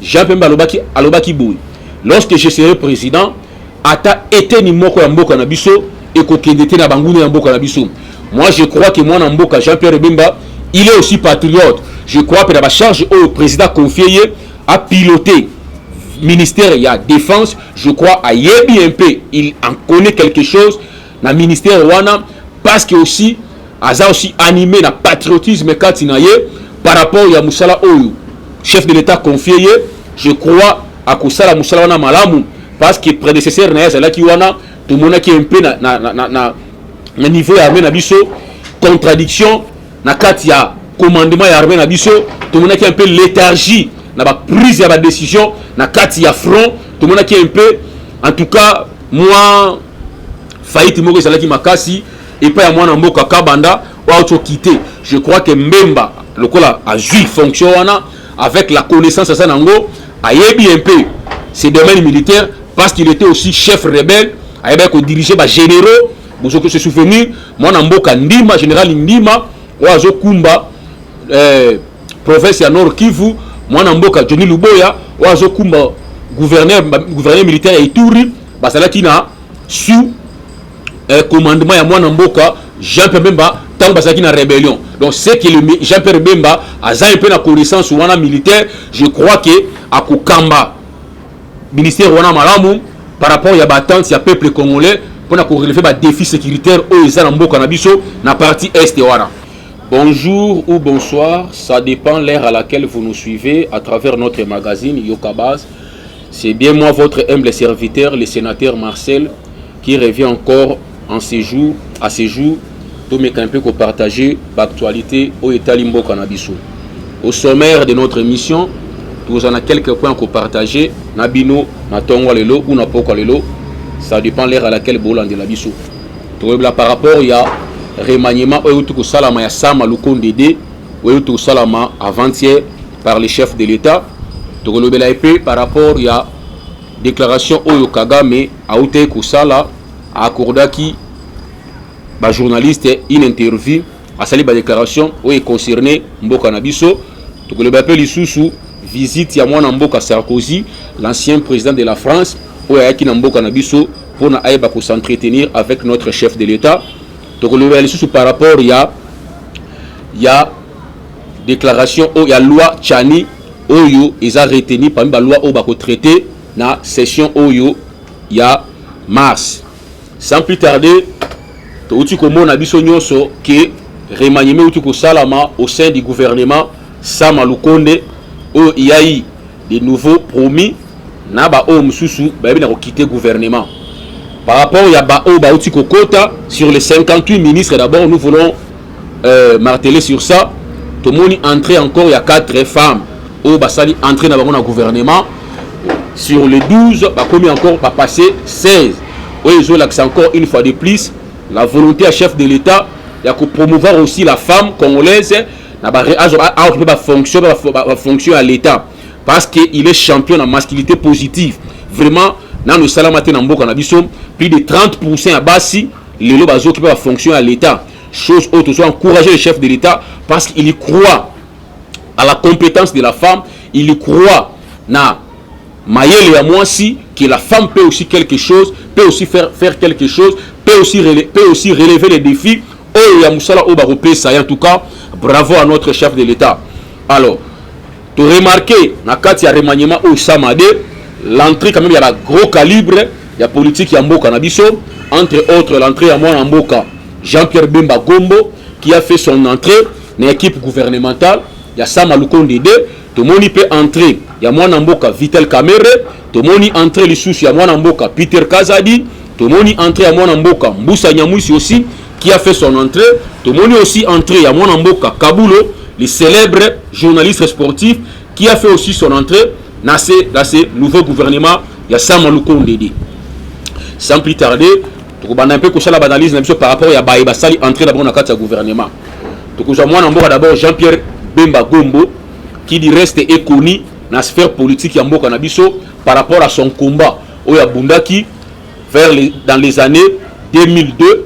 Jean Pemba alobaki boy. Lorsque je serai président, ata été ni moko ya mboka na biso et kokendete na bangune ya mboka na biso. Moi je crois que moi na mboka Jean-Pierre Bemba, il est aussi patriote. Je crois que la charge au président confié à piloter ministère il y a défense, je crois à yebi un peu, il en connaît quelque chose na ministère wana parce que aussi aza aussi animé na patriotisme katinaye par rapport à musala oyo chef de l'état confié, je crois à kusala musala wana malamu parce que prédécesseur na yazala ki wana tout le monde qui un peu na niveau ya armée na biso contradiction na kati ya commandement ya armée na biso tout le monde qui un peu léthargie na ba prise ya ba décision na kati ya front tout le monde qui un peu en tout cas moi faillite moko ezalaki makasi et pas ya mwana mboka kabanda wa auto quitter. Je crois que Mbemba lokola a joué fonction wana avec la connaissance à ça nango a yebi un peu ses domaines militaires parce qu'il était aussi chef rebelle a yebi ko diriger ba généraux vous que se souvenir mwana mboka Ndima général Ndima wa zo kumba province ya Nord Kivu mwana mboka Johnny Luboya wa zo kumba gouverneur militaire ya Ituri basalaki na sous commandement ya mwana mboka Jean-Pierre Bemba tant basalaki na rébellion. Donc c'est que Jean-Pierre Bemba a un peu la connaissance wana militaire, je crois que à kokamba ministère wana malamu par rapport ya batante ya peuple congolais pour na relever ba défi sécuritaire au ezana mboka na biso na partie est wana. Bonjour ou bonsoir, ça dépend l'heure à laquelle vous nous suivez à travers notre magazine Yokabaz. C'est bien moi votre humble serviteur, le sénateur Marcel, qui revient encore à ce jour, tout mes campés pour partager l'actualité au État Limbo Canabiso. Au sommaire de notre émission, nous en avons quelques points pour partager. Nabino, Natongo Lelo ou Napoko Lelo, ça dépend l'heure à laquelle Bolan de la Bisso. Par rapport, il y a remaniement au Salama ya Sama Lukonde Dede, au Salama avant-hier par les chefs de l'État. Par rapport, il y a déclaration au Kagame à Oute Kusala à Akordaki. Ba journaliste une interview à sali ba déclaration où est concerné Mboka Nabiso to le appel isusu visite ya mwana Mboka Sarkozy l'ancien président de la France où est na Mboka Nabiso pour na aiba ko s'entretenir avec notre chef de l'État to le appel isusu par rapport il y a déclaration où il y a loi Chani oyo ils a retenu parmi ba loi au ba ko traiter na session oyo il y a mars sans plus tarder. Outi komo na biso nyonso ke remaniement outi ko salama au sein du gouvernement Sama Lukonde o yayi des nouveaux promis na ba o mususu ba bi na ko quitter gouvernement par rapport ya ba o ba outi ko kota sur les 58 ministres. D'abord nous voulons marteler sur ça to moni entrer encore il y a 4 femmes o ba sali entrer na bango na gouvernement sur les 12 ba komi encore pas passer 16 o ils ont l'accent encore une fois de plus la volonté à chef de l'État de promouvoir aussi la femme congolaise à fonction à l'État parce qu'il est champion en masculinité positive. Vraiment, dans le salamate Namboka plus de 30% à Bassi, les lobes occupent la fonction à l'État. Chose autre, soit encourager le chef de l'État parce qu'il y croit à la compétence de la femme, il y croit na Mayele à moi si que la femme peut aussi quelque chose, peut aussi faire quelque chose, peut aussi relever les défis. Oh, Yamoussala Obaropé, ça en tout cas, bravo à notre chef de l'État. Alors, tu remarques, dans le cas de remaniement au Samade, l'entrée quand même, il y a un gros calibre, il y a politique, il y a Mboka Nabiso, entre autres, l'entrée à moi Mboka, Jean-Pierre Bemba Gombo, qui a fait son entrée dans l'équipe gouvernementale, il y a Sama Lukonde Dede, tout le monde peut entrer. Il y a moi Mboka Vitel Kamere, tout le monde entrer les sous, il y a moi Mboka Peter Kazadi, tout le monde entrer à moi Mboka Mboussa Nyamousi aussi, qui a fait son entrée. Tout le monde aussi entré, il y a moi Mboka Kabulo, le célèbre journaliste sportif, qui a fait aussi son entrée dans ce nouveau gouvernement. Il y a Sama Lukonde Dede. Sans plus tarder, on va un peu que ça la banalise par rapport à Baïba Sali entrée d'abord dans le gouvernement. Donc moi d'abord Jean-Pierre Bemba Gombo, qui dit reste connu dans la sphère politique ya Mboka Nabiso par rapport à son combat au Yabundaki dans les années 2002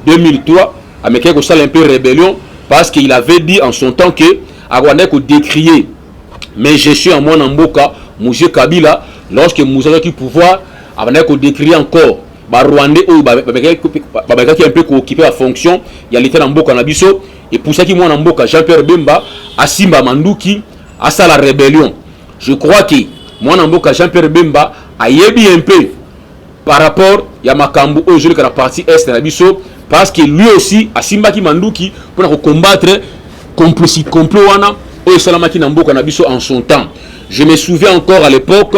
2003 avec un peu rébellion parce qu'il avait dit en son temps que Rwanda ko décrier mais je suis en mon amboka Mouzé Kabila lorsque Mouzé qui pouvoir avant qu'on décrit encore ba Rwandais ou ba qui un peu occuper la fonction il y a l'état amboka na biso et pour ça qui mon amboka Jean-Pierre Bemba Asimba Manduki à ça la rébellion. Je crois que mon amboka Jean-Pierre Bemba a yebi un peu par rapport ya makambu aujourd'hui que la partie est na biso parce que lui aussi Asimba ki Manduki pour combattre complot wana o salamaki na mboka na biso en son temps. Je me souviens encore à l'époque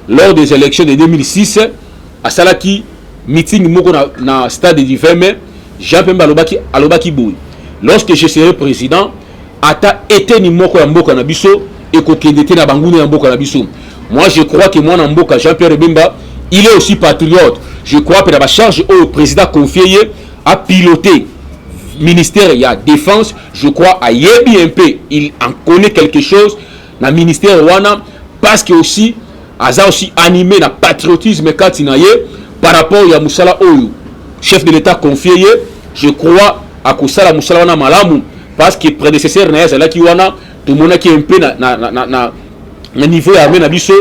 lors des élections de 2006 à Salaki meeting moko na stade du 20 mai Jean-Pierre alobaki boy lorsque je serai président ata été ni moko ya mboka na biso et kokendete na bangune ya mboka na biso. Moi je crois que moi na mboka Jean-Pierre Bemba il est aussi patriote. Je crois que la charge au président confié à piloter ministère il y a défense. Je crois à yebi un peu il en connaît quelque chose na ministère wana parce que aussi aza aussi animé na patriotisme katinaye par rapport à Moussala Oyo chef de l'état confié. Je crois à Kusala Moussala wana malamu parce que prédécesseur na yazala ki wana tout le monde qui un peu na niveau armé na biso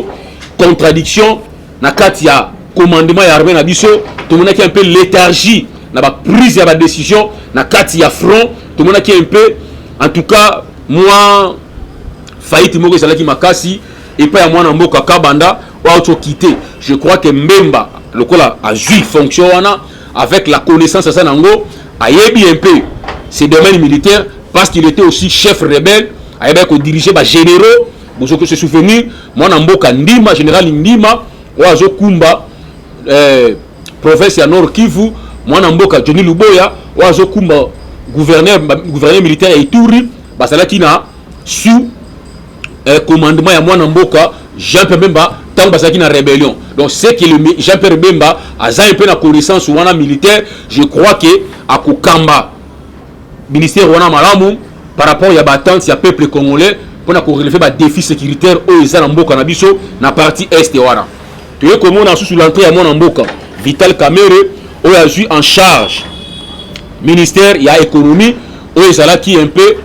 contradiction na kati ya commandement ya armé na biso tout le monde qui un peu léthargie na ba prise ya ba décision na kati ya front tout le monde qui un peu en tout cas moi faillite moko ezalaki makasi et pas ya mwana mboka kabanda wa auto quitter. Je crois que Mbemba lokola a joué fonction wana avec la connaissance à ça nango a yebi un peu ses domaines militaires parce qu'il était aussi chef rebelle a yebi ko diriger ba généraux vous que se souvenir mwana mboka Ndima général Ndima wa zo kumba province ya Nord Kivu mwana mboka Johnny Luboya wa zo kumba gouverneur militaire ya Ituri basalaki na sous commandement ya mwana mboka Jean-Pierre Bemba tant basaki na rébellion. Donc c'est que Jean-Pierre Bemba a un peu na connaissance wana militaire. Je crois que à Kokamba ministère wana malamu par rapport ya batante ya peuple congolais pour na relever ba défi sécuritaire au ezana mboka na biso na partie est wana. Tu es comment na sous l'entrée ya mwana mboka Vital Kamerhe au a eu en charge ministère ya économie au ezala qui un peu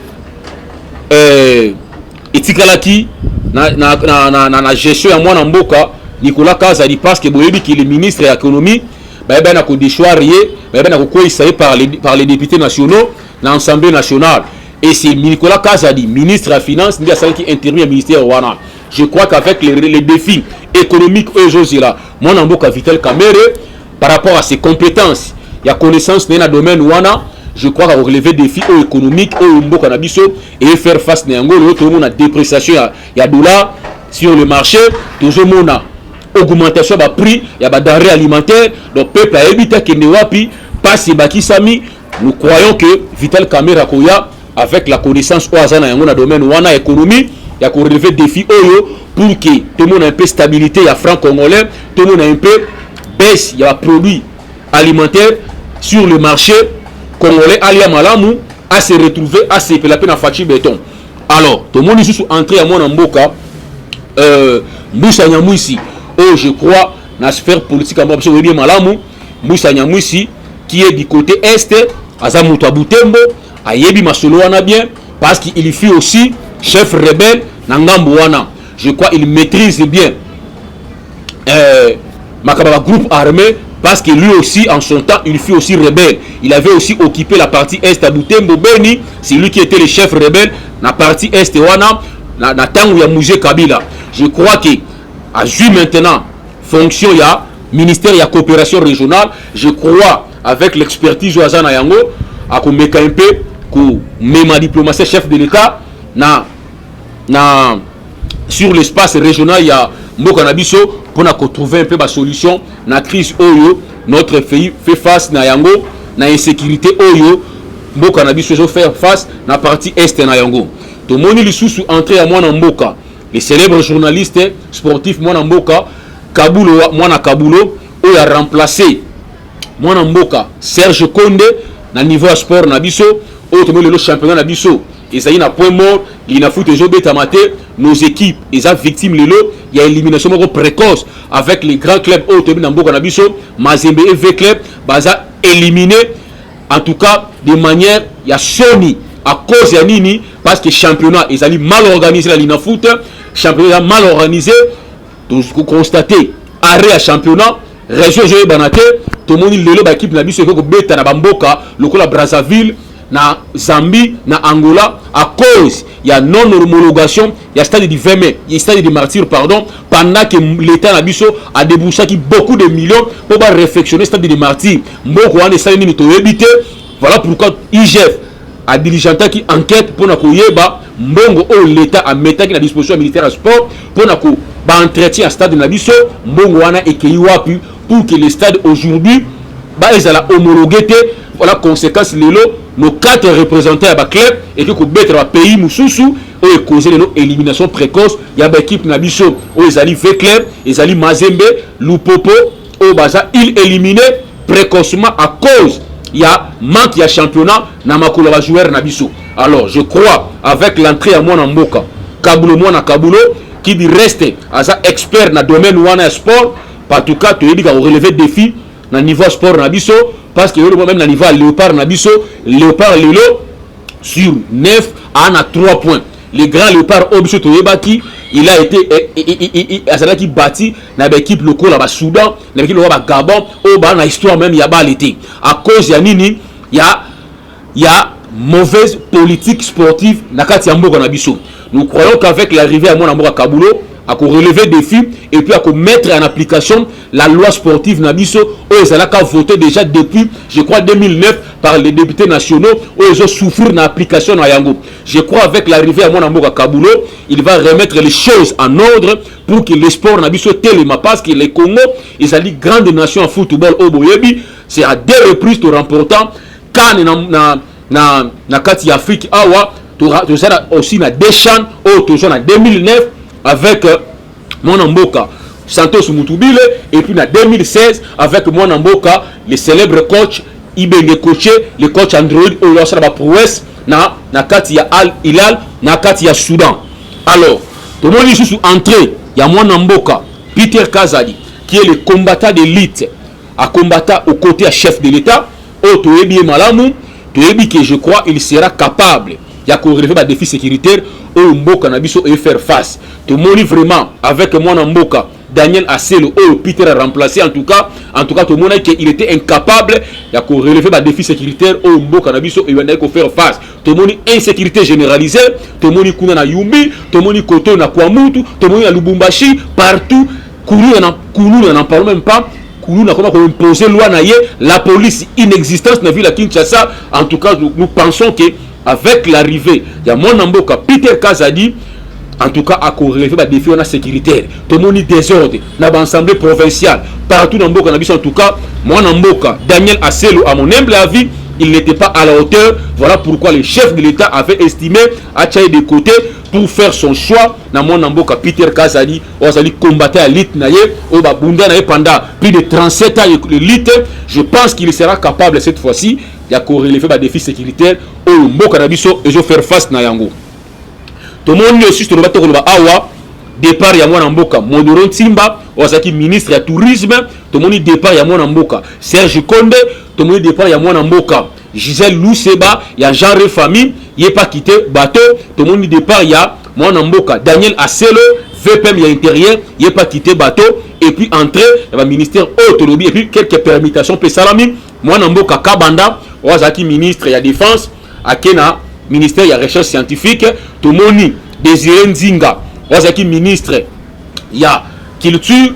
etikalaki na gestion ya mwana mboka Nicolas Kazadi parce que boyebi ki le ministre ya économie ba na ko déchoirier ba na ko koisa par les députés nationaux na l'Assemblée nationale et c'est Nicolas Kazadi ministre ya finance ndi asali qui intervient au ministère wana. Je crois qu'avec les défis économiques aujourd'hui là mwana mboka Vital Kamerhe par rapport à ses compétences ya connaissance na domaine wana. Je crois qu'on va relever des défis économiques et faire face à la dépréciation de dollar sur le marché. Tout le monde a augmentation de prix, il y a des denrées alimentaires. Donc, le peuple a évité que Newapi passe Bakisami. Nous croyons que Vital Kamerhe avec la connaissance dans le domaine de l'économie, il y a relever des défis pour que tout le monde ait un peu de stabilité, il y a franc congolais, tout le monde a un peu baisse, il y a produits alimentaires sur le marché. Congolais alia malamu à se retrouver à se peine à fachi béton. Alors tout le monde ici entré à mon mboka Moussa Nyamwisi oh je crois dans la sphère politique à Mboka bien malamu Moussa Nyamwisi qui est du côté est Azamuto Butembo a yebi masolo wana bien parce qu'il fut aussi chef rebelle Nangambo wana. Je crois il maîtrise bien Makaba groupe armé. Parce que lui aussi, en son temps, il fut aussi rebelle. Il avait aussi occupé la partie est à Butembo Beni. C'est lui qui était le chef rebelle. La partie est wana, na tangu ya Mouzé Kabila. Je crois que à jouer maintenant fonction il y a ministère il y a coopération régionale. Je crois avec l'expertise de Azana Yango à qu'on mette un peu que même diplomatie chef de l'État na sur l'espace régional il y a Mboka Nabiso pour trouver un peu la solution na crise oyo notre pays fait face na yango na insécurité oyo Mboka Nabiso faire face na partie est na yango. To moni lisusu entrée à mwana mboka les célèbres journalistes sportifs mwana mboka Kabulo mwana Kabulo oyo a remplacé mwana mboka Serge Konde na niveau ya sport na biso oyo to le championnat na biso ezali na point mort il na foot ezo beta maté nos équipes eza victime lelo il y a élimination moko précoce avec les grands clubs oyo to na mboka na biso Mazembe et V Club baza éliminé en tout cas de manière ya soni à cause ya nini parce que championnat ezali mal organisé la Lina Foot, championnat mal organisé, tout constater arrêt à championnat, région jeu banate, tout le monde lelo ba équipe na biso ko beta na bamboka lokola Brazzaville na Zambie na Angola à cause il y a non homologation, il y a stade du 20 mai, il y a stade du martyr pardon, pendant que l'état na biso a débouché beaucoup de millions pour ba réfectionner stade du martyr. Mboko wana stade ni to éviter. Voilà pourquoi IGF a diligenté qui enquête pour na koyeba mbongo o l'état a mettre à disposition militaire à sport pour na ko ba entretien à stade na biso mbongo wana ekei wapi pour que le stade aujourd'hui ba ezala homologué. Voilà conséquence lelo nos 4 représentants à ba club et que ko betre ba pays mususu o e causer nos élimination précoce ya ba équipe na biso o ezali V Club ezali Mazembe Lupopo o baza il éliminé précocement à cause il y a manque de championnat na makolo ba joueur na biso. Alors je crois avec l'entrée à Mwana Mboka Kabulo Mwana Kabulo qui dit rester as expert na domaine wana sport, en tout cas tu dit ka relever défi na niveau sport na biso parce que même na niveau Léopard na biso Léopard lelo sur 9 à 3 points. Le grand Léopard Obiso Toyebaki, il a été qui bâti dans l'équipe locale à Soudan, dans l'équipe locale à Gabon, au bas dans l'histoire même il y a pas l'été. À cause de Nini, il y a mauvaise politique sportive dans Kati Mboka na biso. Nous croyons qu'avec l'arrivée à Mwana Mboka Kabulo, à relever des défis et puis à mettre en application la loi sportive Nabiso où ils ont voté déjà depuis je crois 2009 par les députés nationaux où ils ont souffert dans l'application à Yango. Je crois avec l'arrivée à Mwana Mboka Kabulo, il va remettre les choses en ordre pour que le sport Nabiso tellement parce que les Congo ils ont dit grande nation en football au Boyebi, c'est à 2 reprises tout remportant quand na kati Afrique awa tu ça aussi na Deschamps au toujours en 2009 avec Mwana Mboka Santos Mutubile et puis en 2016 avec Mwana Mboka le célèbre coach Ibenge Koché, le coach Android au Lossara prouesse na kati ya Al Hilal na kati ya Soudan. Alors tout le monde est sous entrée il y a Mwana Mboka Peter Kazadi qui est le combattant d'élite à combattre aux côtés à chef de l'État au Toyebi Malamu Toyebi que je crois il sera capable il y a qu'on relever des défis sécuritaires au Mboka Nabiso et faire face. Tout le monde vraiment avec Mwana Mboka Daniel Asselo ou Peter a remplacé en tout cas tout le monde qu'il était incapable il y a qu'on relever des défis sécuritaires au Mboka Nabiso et il y a qu'on faire face. Tout le monde insécurité généralisée, tout le monde kuna na Yumbi, tout le monde koto na Kwamutu, tout le monde à Lubumbashi, partout. Kulu n'en parle même pas. Kulu n'a comment imposer loi naie, la police inexistence na ville à Kinshasa. En tout cas nous pensons que avec l'arrivée, il y a Mwana Mboka Peter Kazadi, en tout cas à relever des défis sécuritaires. Tout le monde désordre dans l'assemblée provinciale, partout dans Mboka Nabiso en tout cas, Mwana Mboka Daniel Asselo, à mon humble avis, il n'était pas à la hauteur. Voilà pourquoi le chef de l'État avait estimé à Tchaï de côté pour faire son choix. Dans Mwana Mboka Peter Kazadi, on allait combattre à l'élite au Babunda pendant plus de 37 ans l'élite. Je pense qu'il sera capable cette fois-ci de relever des défis sécuritaires au Mboka Nabiso et je faire face na yango. Tout le monde aussi sur le bateau de Awa départ ya Mwana Mboka Modoro Ntimba Ozaki ministre du tourisme. Tout le monde départ ya Mwana Mboka Serge Konde. Tout le monde départ ya Mwana Mboka Gisèle Luseba ya genre famille il est pas quitté bateau. Tout le monde départ ya Mwana Mboka Daniel Asselo VPM ya intérieur il est pas quitté bateau et puis entrée le ministère autonomie et puis quelques permutations pe salami Mwana Mboka Kabanda Ozaki ministre ya défense Akena ministère ya recherche scientifique. Tout le monde Désiré Nzinga Ozaki ministre ya culture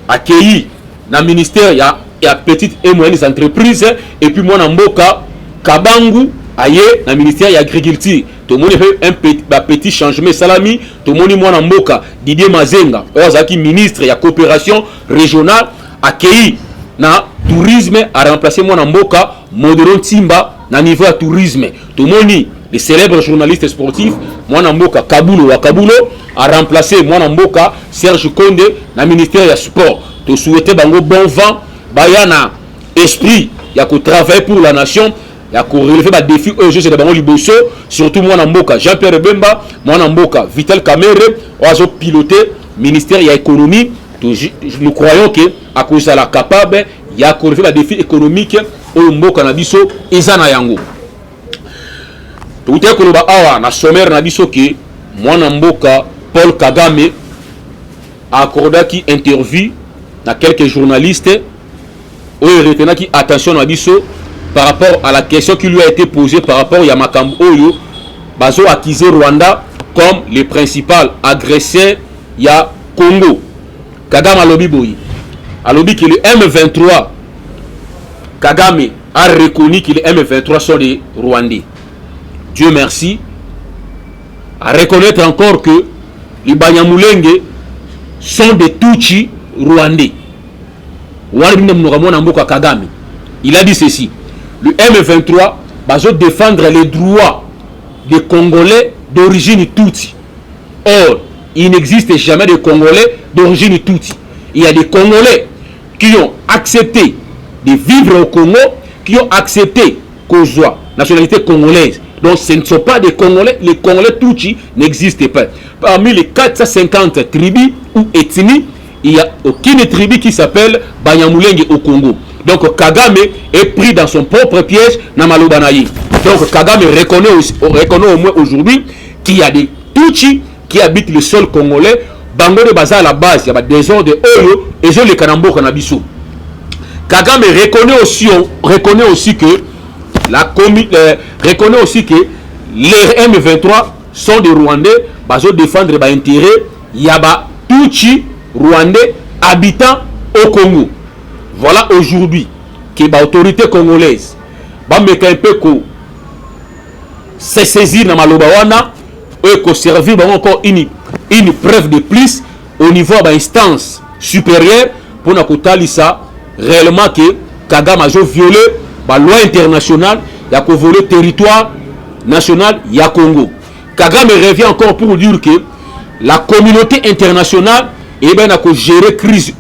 accueilli na ministère ya petites et moyennes entreprises et puis Mwana Mboka Kabangu aye na ministère ya agriculture. Tout le monde fait un petit changement salami. Tout le monde Mwana Mboka Didier Mazenga Ozaki ministre ya coopération régionale accueilli na tourisme a remplacé Mwana Mboka Modoro Ntimba na niveau ya tourisme. Tout le monde le célèbre journaliste sportif Mwana Mboka Kabulo wa Kabulo a remplacé Mwana Mboka Serge Konde na ministère ya sport. Tu souhaitais bango bon vent bayana esprit ya ko travailler pour la nation ya ko relever des défis au jeu de bango liboso surtout Mwana Mboka Jean-Pierre Bemba Mwana Mboka Vital Kamerhe oazo piloter ministère ya économie. Nous croyons que à cause de la capable ya ko relever des défis économiques au Mboka na biso ezana yango. Tout est koloba awa na sommaire na biso ke mwana mboka Paul Kagame a accordé qui interview na quelques journalistes où il retenait qui attention na biso par rapport à la question qui lui a été posée par rapport à Makambo Oyo bazo accusé Rwanda comme le principal agresseur ya Congo. Kagame alobi boyi alobi que le M23 Kagame a reconnu que les M23 sont des Rwandais. Dieu merci. À reconnaître encore que les Banyamulenge sont des Tutsi Rwandais. Il a dit ceci. Le M23 va défendre les droits des Congolais d'origine Tutsi. Or, il n'existe jamais de Congolais d'origine Tutsi. Il y a des Congolais qui ont accepté de vivre au Congo, qui ont accepté qu'on soit nationalité congolaise. Donc ce ne sont pas des Congolais, les Congolais Tutsi n'existent pas. Parmi les 450 tribus ou ethnies, il n'y a aucune tribu qui s'appelle Banyamulenge au Congo. Donc Kagame est pris dans son propre piège na Malobanayi. Donc Kagame reconnaît au moins aujourd'hui qu'il y a des Tutsi qui habitent le sol congolais. Bango de Baza à la base, il y a des ordres de Oyo et je les Kanambo Kanabiso. Kagame reconnaît aussi que les M23 sont des Rwandais, bazo défendre les intérêts, il y a des Tutsi Rwandais habitant au Congo. Voilà aujourd'hui que l'autorité congolaise va mettre un peu se saisir dans Malobawana et que servir encore une preuve de plus au niveau de l'instance supérieure pour nous ça réellement que Kagame a violé la loi internationale, il a volé le territoire national, il y a Congo. Kagame revient encore pour dire que la communauté internationale a géré crise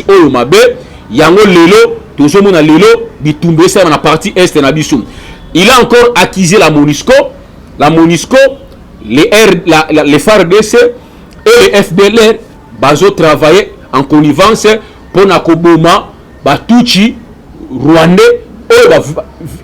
oyo mabe yango lelo toujours na lelo bitumbe ça na partie est na biso. Il a encore accusé la MONUSCO, les FARDC et les FDLR bazo travailler en connivence pour na koboma Tutsi Rwandais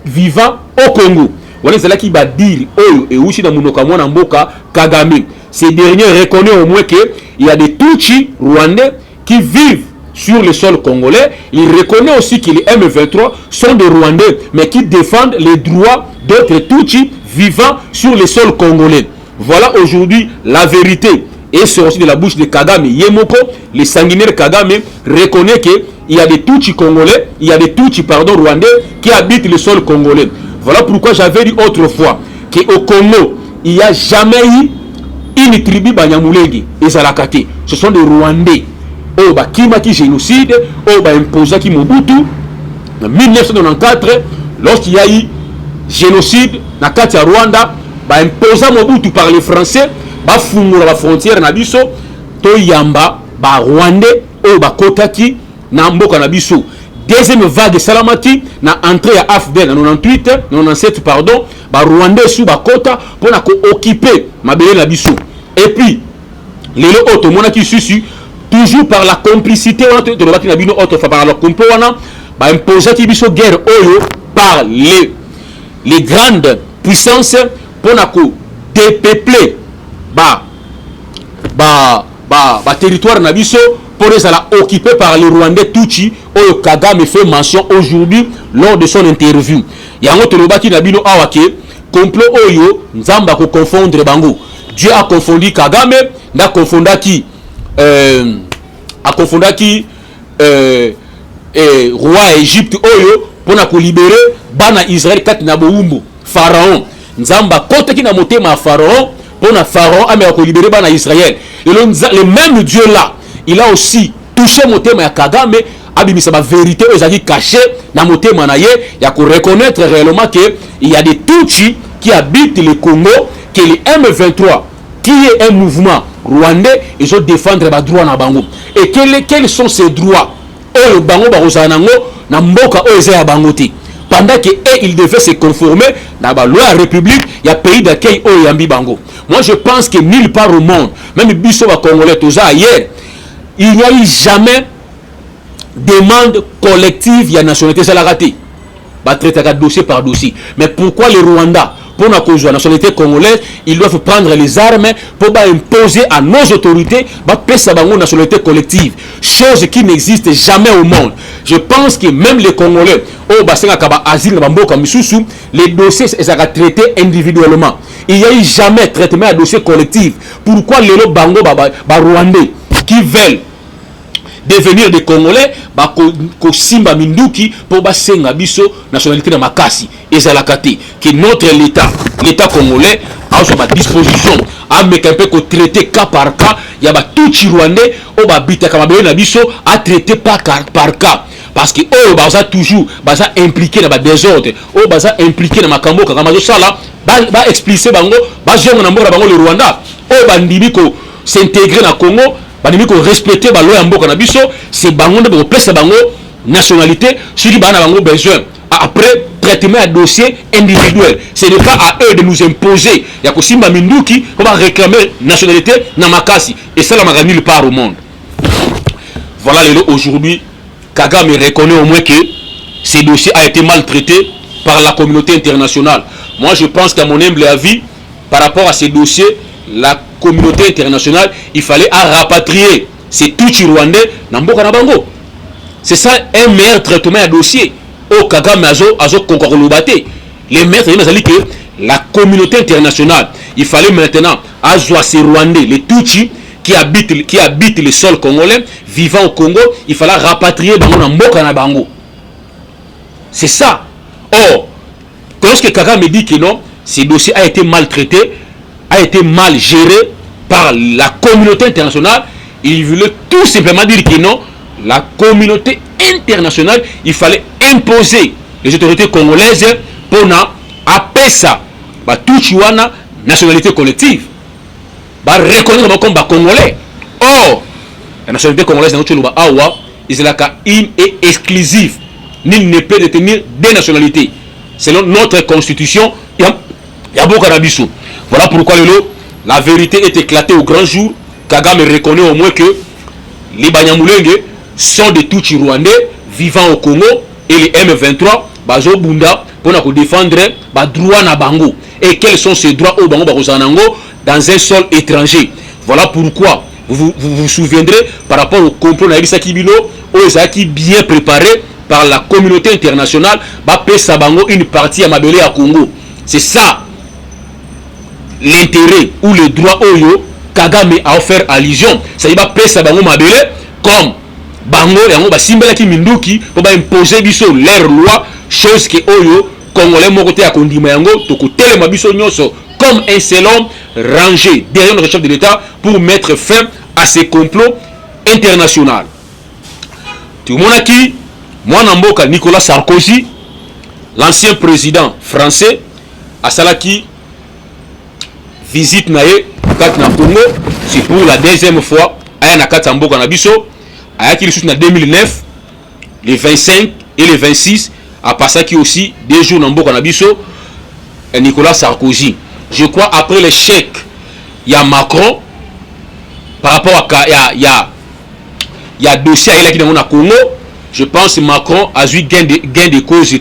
vivant au Congo. Voilà c'est là qui va dire oyo et aussi dans monoka mwana mboka Kagame. Ces derniers reconnaissent au moins qu'il y a des Tutsi Rwandais qui vivent sur le sol congolais. Il reconnaît aussi que les M23 sont des Rwandais, mais qui défendent les droits d'autres Tutsi vivant sur le sol congolais. Voilà aujourd'hui la vérité. Et sorti de la bouche de Kagame Yemoko, le sanguinaire Kagame reconnaît qu'il y a des Tutsi congolais, il y a des Tutsi rwandais qui habitent le sol congolais. Voilà pourquoi j'avais dit autrefois qu'au Congo, il n'y a jamais eu une tribu Banyamulenge et Zalakate. Ce sont des Rwandais. Oh, bah, qui m'a qui génocide, oh, bah, imposé qui Mobutu. En 1994, lorsqu'il y a eu génocide dans le Rwanda, bah, imposé Mobutu par les Français, bah, fumura la frontière na biso, to yamba, bah, Rwandais, oh, bah, Kotaki, na mboka na biso. Deuxième vague Salamati, na entrée à AFDEL, en 98, 97, pardon, bah, Rwandais sous bah, Kota, pour occuper ma belle na biso. Et puis, les autres, mon qui susu, toujours par la complicité, par leur complot, bah, imposer qui biso guerre oyo par les grandes puissances pour dépeupler territoire na biso pour les occupés par les Rwandais Tutsi. Oyo Kagame fait mention aujourd'hui lors de son interview. Yango tolobaki na bino awake complot oyo nzamba ko confondre bango. Dieu a confondu Kagame, n'a confondaki roi Égypte oyo pour na ko libérer bana Israël kat na boumbo Pharaon. Nzamba kote ki na motema Pharaon pour na Pharaon a ko libérer bana Israël. Et le même Dieu là, il a aussi touché motema ya Kagame abimisa ba vérité ezaki caché na motema na ye ya ko reconnaître réellement que il y a des Tutsi qui habitent le Congo, que les M23 qui est un mouvement rwandais, ils ont défendre les droits na bango. Et quels sont ces droits? Oyo bango barozanango na mboka oyo ya bangote. Pendant que ils devaient se conformer dans la loi république, il y a pays d'accueil oyo yambi bango. Moi je pense que nulle part au monde, même biso ba congolais toza ailleurs, il n'y a eu jamais demande collective, il y a nationalité ça l'a raté. Ba traiter dossier par dossier. Mais pourquoi les Rwandais, pour la nationalité congolaise, ils doivent prendre les armes pour imposer à nos autorités la nationalité collective. Chose qui n'existe jamais au monde. Je pense que même les Congolais, les dossiers sont traités individuellement. Il n'y a eu jamais traitement de dossier collectif. Pourquoi les Bango Rwandais qui veulent devenir des Congolais ko simba minduki pour basenga biso nationalité na makasi ezalakate que notre l'état congolais a sa disposition a meka un peu ko traiter cas par cas ya ba tout rwandais o ba bita kama na biso a traiter par cas parce que oh baza toujours baza impliqué dans ba désordre oh baza impliqué dans makambo kama sala ba expliquer bango ba jonga na mboka bango le Rwanda oh bandimi ko s'intégrer na Congo bandimi ko respecter ba loi ya mboka na biso c'est bango de place bango nationalité celui qui a besoin après traitement à dossier individuel. Ce n'est pas à eux de nous imposer ya ko simba minduki on va réclamer nationalité na makasi et ça la m'a nulle part au monde. Voilà aujourd'hui Kagame reconnaît au moins que ce dossier a été maltraité par la communauté internationale. Moi je pense qu'à mon humble avis par rapport à ces dossiers la communauté internationale il fallait rapatrier ces Tutsi rwandais na mboka na bango. C'est ça un meilleur traitement à dossier. Au Kagame azo konkorolobate. Les maîtres ils que la communauté internationale il fallait maintenant azoa ces rwandais les Tutsi qui habitent le sol congolais vivant au Congo, il fallait rapatrier bango na mboka na bango. C'est ça. Or, lorsque Kagame dit que non, ce dossier a été maltraité, a été mal géré par la communauté internationale, il voulait tout simplement dire que non, la communauté internationale, il fallait imposer les autorités congolaises pour appeler ça, tout chiwana nationalité collective. Reconnaître comme congolais. Or, la nationalité congolaise dans le Awa, il est exclusive. Nul ne peut détenir des nationalités. Selon notre constitution, il y a beaucoup d'abissous. Voilà pourquoi la vérité est éclatée au grand jour. Kagame reconnaît au moins que les Banyamulenge sont des Tutsi rwandais vivant au Congo et les M23 bazo bunda pour défendre les droits na bango. Et quels sont ces droits au bango bazanango dans un sol étranger. Voilà pourquoi vous vous souviendrez par rapport au complot Naïbisa Kibilo qui bien préparé par la communauté internationale pesa bango une partie à Mabele à Congo. C'est ça l'intérêt ou le droit oyo Kagame a offert allusion. Ça y va pesa bango Mabele comme bango yango basimbela ki minduki pour imposer biso leur loi, chose que oyo congolais moko te akondima yango to ko telema biso nyonso comme un seul homme rangé derrière notre chef de l'État pour mettre fin à ces complots internationaux. Tout le monde qui, moi Namboka Nicolas Sarkozy, l'ancien président français, à Salaki, visite naé na Congo, c'est pour la deuxième fois, à Nakata Mboka Nabiso, à Yakili en 2009, les 25 et les 26, à Passaki aussi, des jours Namboka Nabiso, Nicolas Sarkozy. Je crois après l'échec, il y a Macron, par rapport à il y a dossier à Congo, je pense que Macron a eu gain de cause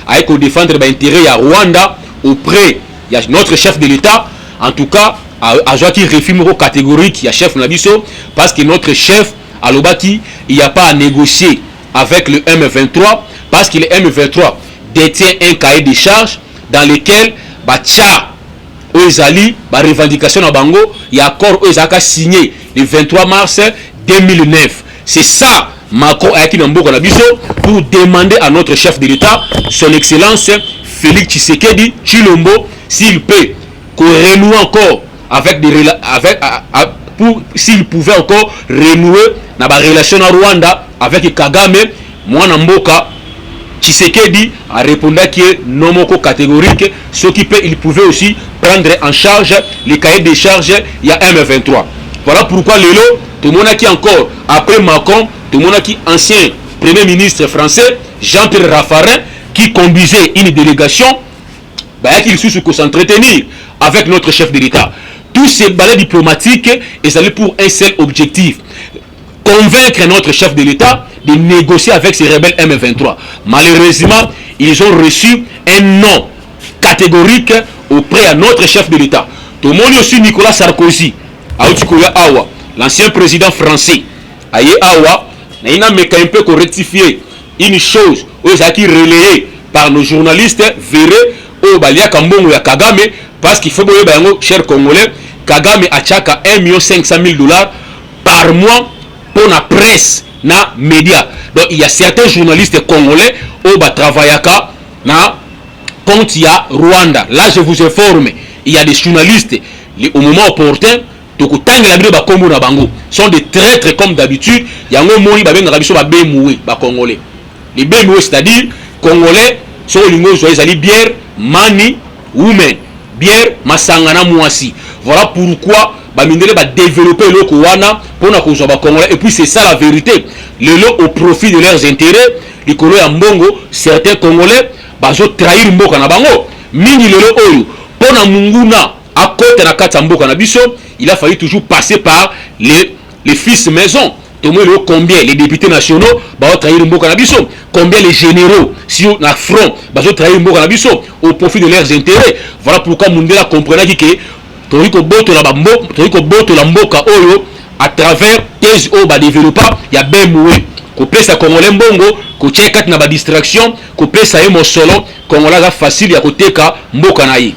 avec défendre l'intérêt à Rwanda auprès de notre chef de l'État. En tout cas, à Joaquin réforme catégorique, il y a chef Nabiso, parce que notre chef à l'Obaki, il n'y a pas à négocier avec le M23, parce que le M23 détient un cahier de charges dans lequel Oezali, la revendication à Bango, il y a accord Oezaka signé le 23 mars 2009. C'est ça, Macron a été dans pour demander à notre chef de l'État, son Excellence Félix Tshisekedi Tshilombo, s'il peut renouer encore avec s'il pouvait encore renouer dans la relation à Rwanda avec Kagame, moi Namboka. Tshisekedi a répondu qu'il est non catégorique, ce qui peut, il pouvait aussi prendre en charge les cahiers de charges, il y a M23. Voilà pourquoi tout le monde qui encore, après Macron, tout le monde qui ancien premier ministre français, Jean-Pierre Raffarin, qui conduisait une délégation, qui se s'entretenir avec notre chef de l'État. Tous ces balais diplomatiques, ils allaient pour un seul objectif. Convaincre notre chef de l'État de négocier avec ces rebelles M23. Malheureusement, ils ont reçu un non catégorique auprès à notre chef de l'État. Tout le monde aussi Nicolas Sarkozy, Awa, l'ancien président français, aye Awa, il a un peu pour rectifier une chose qui est relayée par nos journalistes verrés au Balia Kambongo ya Kagame, parce qu'il faut que chers Congolais, Kagame a chaka 1 500 000 $ par mois pour la presse, na média. Donc il y a certains journalistes congolais au Batravayaka na compte ya Rwanda. Là je vous informe, il y a des journalistes au moment opportun sont des traîtres comme d'habitude. Il y a un moment congolais. Les BMW, c'est-à-dire congolais, sont les bière, mani, women, bière, masangana mwasi. Voilà pourquoi Bamindele va développer le Kouana pour la congolais. Et puis c'est ça la vérité. Le lot au profit de leurs intérêts, les Congolais en Bongo, certains Congolais, bazo trahir Mboka na bango. Mini le lot oyo, pour na munguna, à côté na Katamboka na biso, il a fallu toujours passer par les fils maison. Combien les députés nationaux vont trahir Mboka na biso, combien les généraux sur la front vont trahir Mboka na biso au profit de leurs intérêts. Voilà pourquoi Mundela comprenait que Toriko Boto la Mboka Oyo à travers thèse au bas développement, il y a BMW. Couper ça Congolais Mbongo, ko check na ba distraction, couper ça emo solo, Congolais ça facile ya côté ka Mboka na yi.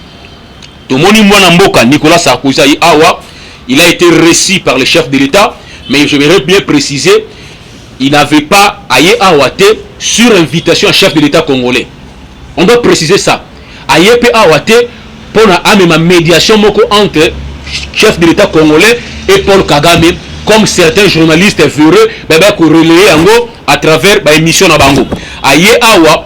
Tomoni mwana Mboka Nicolas Sarkozy Awa, il a été reçu par le chef de l'État, mais je vais bien préciser, il n'avait pas aye Awate sur invitation à chef de l'État congolais. On doit préciser ça. Aye pe Awate pour ma médiation moko entre chef de l'État congolais et Paul Kagame, comme certains journalistes véreux relayer à travers l'émission na bango. Aye Awa,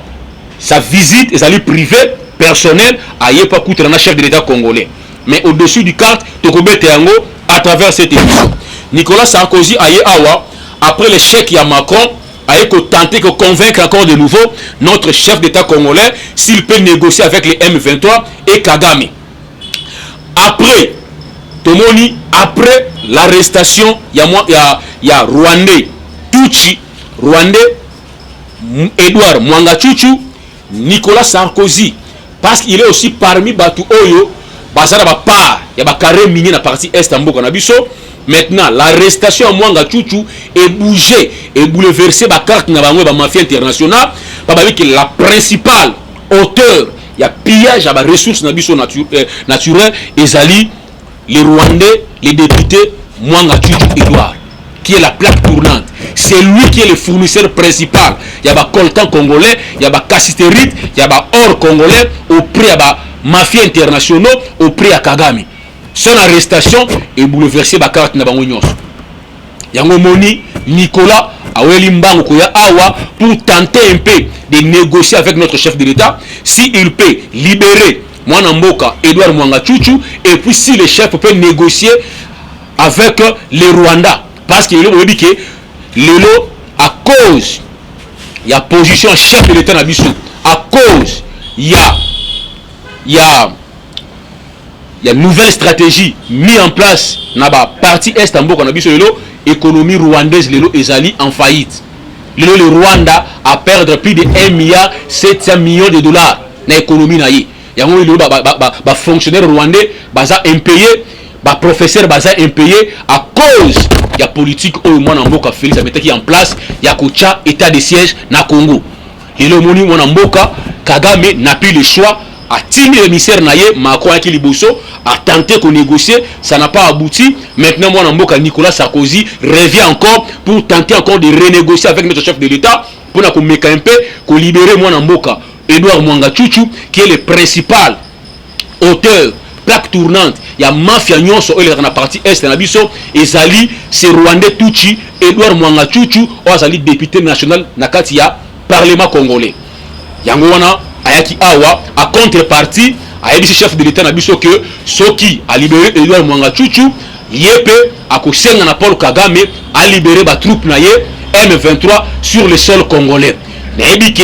sa visite est allée privée, personnelle, aye pas coûter un chef de l'État congolais. Mais au-dessus du carte, Tokobete Yango à travers cette émission. Nicolas Sarkozy aye Awa, après l'échec à Macron, a tenté de convaincre encore de nouveau notre chef d'État congolais s'il peut négocier avec les M23 et Kagame. Après, Tomoni, après l'arrestation, il y a Rwandais, Tuchi, Rwandais, Edouard Mwanga Chuchu, Nicolas Sarkozy, parce qu'il est aussi parmi Batu Oyo, Bazara ba part, il y a carré minier dans la partie est en Boka-Nabiso. Maintenant, l'arrestation à Mwanga Chuchu est bougée et bouleversée par la carte de la mafia internationale. Parce que la principale auteur, il y a pillage à la ressource naturelle, et les Rwandais, les députés Mwanga Chuchu Edouard, qui est la plaque tournante. C'est lui qui est le fournisseur principal. Il y a des coltan congolais, il y a des cassitérites, il y a des or congolais au prix à la mafia internationale, au prix à Kagame. Son arrestation est bouleversée par la carte de la Yango Moni, Nicolas Aweli Mbango Koya Awa pour tenter un peu de négocier avec notre chef de l'État s'il peut libérer Mwana Mboka Edouard Mwanga Chuchu et puis si le chef peut négocier avec les Rwandais. Parce qu'il a dit que Lelo, à cause il y a position chef de l'État Nabiso, à cause il y a une nouvelle stratégie mise en place dans la partie est en Boka Nabiso, l'économie rwandaise est en faillite. Le Rwanda a perdu plus de 1,7 milliard de $. Dans l'économie. Il y a des fonctionnaires rwandais impayés, des professeurs impayés à cause de la politique où Mboka Félix a mis en place. Il y a un état de siège na Congo. Et le Mboka Kagame n'a plus le choix. A timi l'émissaire Naye, Macron qui Liboso, a tenté de négocier, ça n'a pas abouti. Maintenant, Mboka Nicolas Sarkozy revient encore pour tenter encore de renégocier avec notre chef de l'État pour qu'on mette un peu, qu'on libère Mboka Edouard Mwanga Chuchu, qui est le principal auteur, plaque tournante. Il y a mafia nyonso et la partie est na biso et Zali, c'est Rwandais Tuchi, Edouard Mwanga Chuchu, ou Zali député national nakati ya Parlement congolais. Yangoana Ayaki Awa, à contrepartie, a dit chef de l'État Nabiso que ceux qui a libéré Edouard Mwanga Chuchu, Yépe, a Kosenga na Paul Kagame, a libéré les troupes naye M23 sur le sol congolais. Mais dit que,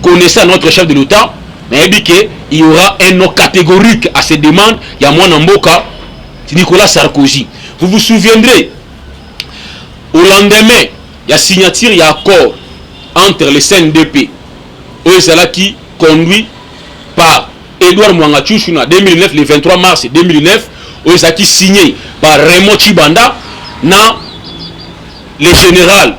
connaissant notre chef de l'État, mais dit que il y aura un nom catégorique à ces demandes. Il y a Mwana Mboka, Nicolas Sarkozy. Vous vous souviendrez, au lendemain, il y a signature, il y a accord entre les CNDP et cela qui conduit par Edouard Mwanga Chouchou en 2009, le 23 mars 2009, où il a signé par Raymond Chibanda, na le général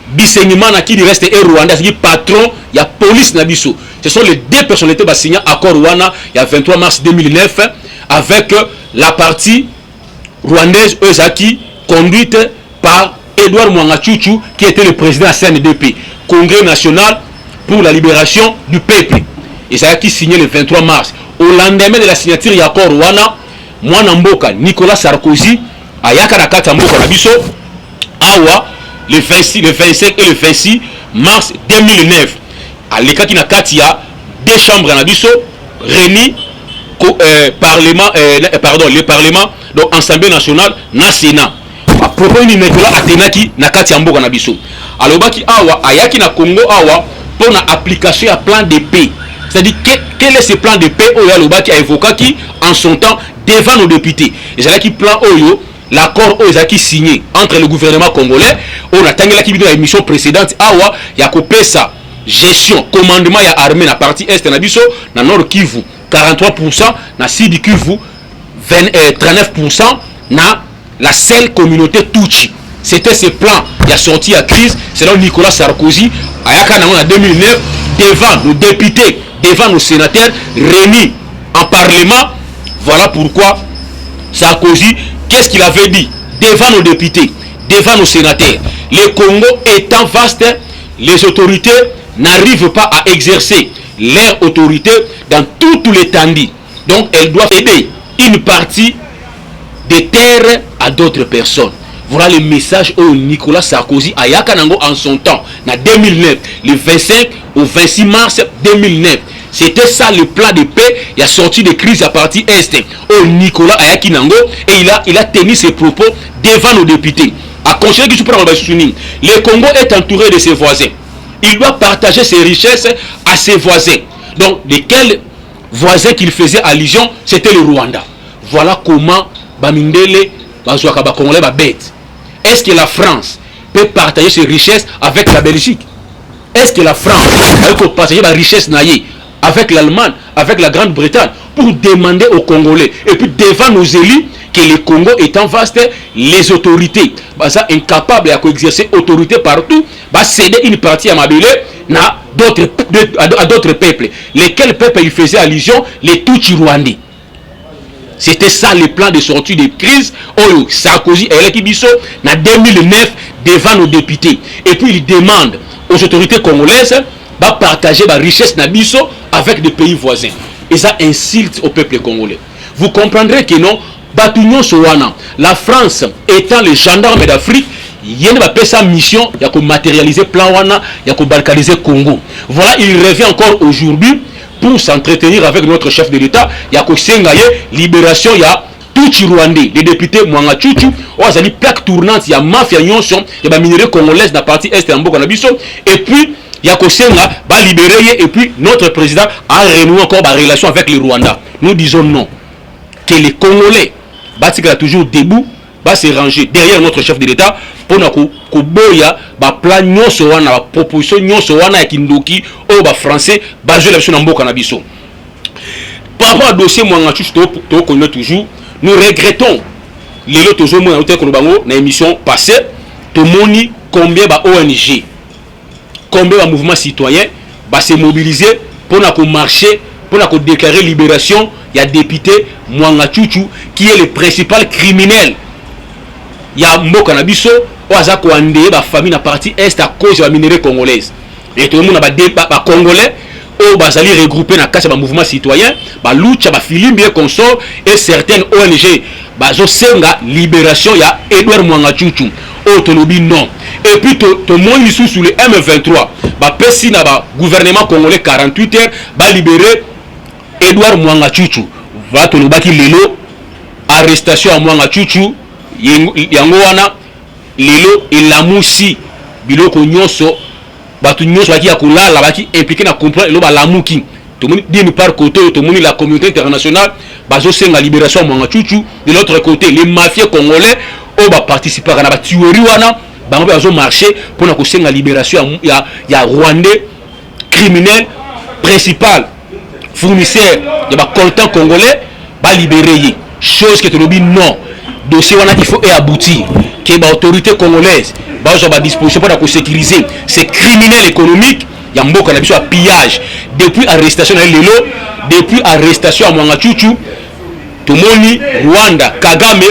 Bisengimana qui reste et Rwanda, c'est patron, il y a police Nabiso. Ce sont les deux personnalités qui ont signé accord Rwanda il y a 23 mars 2009 avec la partie rwandaise Ezaki conduite par Edouard Mwanga Chouchou qui était le président de la CNDP, Congrès national pour la libération du peuple. Et ça a qui signé le 23 mars. Au lendemain de la signature de l'accord Rwanda, Mwana Mboka Nicolas Sarkozy ayaka na kati Mboka na biso awa le 25 et le 26 mars 2009. Aleka ki na kati ya deux chambres na biso réunis parlement le parlement donc Assemblée nationale na Sénat. A propos ni Nicolas atenaki na kati ya Mboka na biso. Alobaki awa ayaki na Congo awa pour na application ya plan de paix. C'est-à-dire quel est ce plan de paix Oyo Alobaki a évoqué en son temps devant nos députés. Et c'est là qui plan Oyo l'accord Oyo signé entre le gouvernement congolais. On a tangi la qui dans l'émission précédente awa ya kopesa gestion commandement ya armée na partie est na biso na nord Kivu 43%, na sud Kivu 39%, na la seule communauté Tutsi. C'était ce plan qui a sorti à crise selon Nicolas Sarkozy en 2009 devant nos députés, devant nos sénateurs réunis en parlement. Voilà pourquoi Sarkozy, qu'est-ce qu'il avait dit devant nos députés, devant nos sénateurs? Le Congo étant vaste, les autorités n'arrivent pas à exercer leur autorité dans tout l'étendue. Donc elles doivent aider une partie des terres à d'autres personnes. Voilà le message au Nicolas Sarkozy a Yakanango en son temps, en 2009, le 25 au 26 mars 2009. C'était ça le plan de paix. Il a sorti de crise à partir est au Nicolas Ayakinango et il a tenu ses propos devant nos députés. À considérer que le Congo est entouré de ses voisins. Il doit partager ses richesses à ses voisins. Donc, lesquels voisins qu'il faisait allusion, c'était le Rwanda. Voilà comment Bamindele, Bazouakaba Congolais, bête. Est-ce que la France peut partager ses richesses avec la Belgique? Est-ce que la France peut partager la richesse naïe avec l'Allemagne, avec la Grande-Bretagne, pour demander aux Congolais, et puis devant nos élus, que le Congo étant vaste, les autorités sont incapables de coexercer autorité partout, va céder une partie à Mabélé à d'autres peuples. Lesquels peuples il faisait allusion? Les Tutsi rwandais. C'était ça le plan de sortie de crise. Oyo Sarkozy et Elekibiso en 2009 devant nos députés. Et puis il demande aux autorités congolaises de partager la richesse Nabiso avec des pays voisins. Et ça insulte au peuple congolais. Vous comprendrez que non, la France étant les gendarmes d'Afrique, il y a sa mission, il y a matérialiser plan wana, il y a balkaniser Congo. Voilà, il revient encore aujourd'hui pour s'entretenir avec notre chef de l'État. Il y a libération, il y a Tutsi Rwandais, les députés Mwanga Chouchou, il y a plaque tournante, il y a mafia nyonson, il y a minerais congolais dans la partie est de Mboka na biso, et puis il y a libérer, et puis notre président a renoué encore la relation avec le Rwanda. Nous disons non, que les Congolais va toujours debout, va se ranger derrière notre chef de l'État pour que boya ba plan nyonso wana, ba proposition nyonso wana ya kindoki o ba français ba jouer la biso na mboka na biso. Par rapport au dossier Mwanga Chouchou to connaît toujours, nous regrettons les lots toujours moi na bango na émission passée, to moni combien ba ONG, combien ba mouvement citoyen ba se mobiliser pour na ko marcher, pour na ko déclarer libération. Il y a député Mwanga Chouchou qui est le principal criminel. Il y a Mboka na biso oaza ko andé ba famille na partie est à cause de la minerai congolaise. Et tout le monde ba congolais au bazali regroupé na kasa ba mouvement citoyen, ba lucha ba filimbi et consort et certaines ONG bazo senga libération ya Edouard Mwanga Chouchou. Oh tolobi non. Et puis to moi sous le M23 ba pesi na ba gouvernement congolais 48 heures ba libérer Edouard Mwanga Chouchou. Va to lobaki lelo arrestation à Mwanga Chouchou yango wana lelo elamusi biloko nyonso batu nyonso baki ya kulala baki impliqué na comprendre lo balamuki to moni d'une part côté to moni la communauté internationale bazo senga libération à Mwanga Chouchou, de l'autre côté les mafieux congolais o ba participer na ba tuerie wana bango bazo marcher pour na ko senga libération ya rwandais criminel principal fournisseur de coltan congolais va libérer. Chose que tu dis non. Dossier il faut aboutir. Que l'autorité congolaise va avoir disposition pour sécuriser ces criminels économiques. Il y a un peu de pillage. Depuis l'arrestation de Lelo, depuis l'arrestation à Mwangachuchu, tout le monde, Rwanda, Kagame,